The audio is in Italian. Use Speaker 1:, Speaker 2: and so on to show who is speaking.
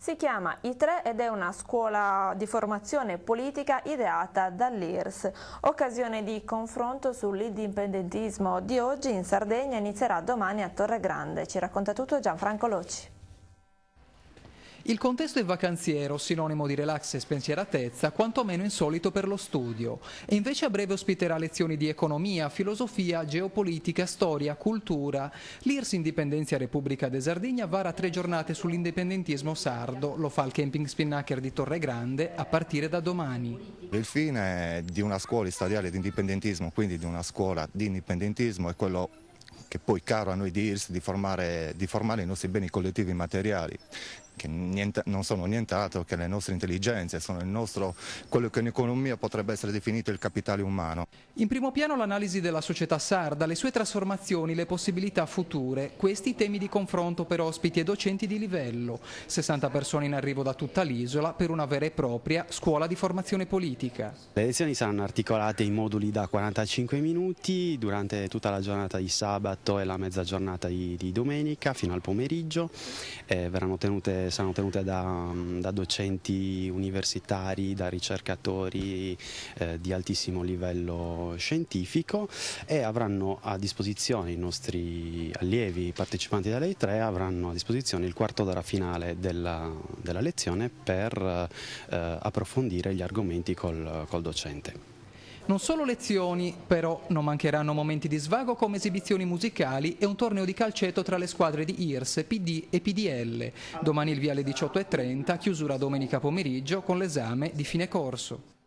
Speaker 1: Si chiama I3 ed è una scuola di formazione politica ideata dall'IRS. Occasione di confronto sull'indipendentismo di oggi in Sardegna inizierà domani a Torregrande. Ci racconta tutto Gianfranco Locci.
Speaker 2: Il contesto è vacanziero, sinonimo di relax e spensieratezza, quantomeno insolito per lo studio. E invece a breve ospiterà lezioni di economia, filosofia, geopolitica, storia, cultura. L'IRS Indipendenza Repubblica de Sardegna vara 3 giornate sull'indipendentismo sardo. Lo fa al camping Spinnaker di Torregrande a partire da domani.
Speaker 3: Il fine di una scuola stadiale di indipendentismo, quindi di una scuola di indipendentismo, è quello che poi caro a noi di IRS, di formare i nostri beni collettivi materiali, che non sono nient'altro che le nostre intelligenze, sono quello che in economia potrebbe essere definito il capitale umano.
Speaker 2: In primo piano l'analisi della società sarda, le sue trasformazioni, le possibilità future. Questi temi di confronto per ospiti e docenti di livello. 60 persone in arrivo da tutta l'isola per una vera e propria scuola di formazione politica.
Speaker 4: Le lezioni saranno articolate in moduli da 45 minuti durante tutta la giornata di sabato e la mezza giornata di domenica fino al pomeriggio. Saranno tenute da docenti universitari, da ricercatori di altissimo livello scientifico, e avranno a disposizione i nostri allievi partecipanti dalle I3 avranno a disposizione il quarto d'ora finale della lezione per approfondire gli argomenti col docente.
Speaker 2: Non solo lezioni, però non mancheranno momenti di svago come esibizioni musicali e un torneo di calcetto tra le squadre di IRS, PD e PDL. Domani il via alle 18:30, chiusura domenica pomeriggio con l'esame di fine corso.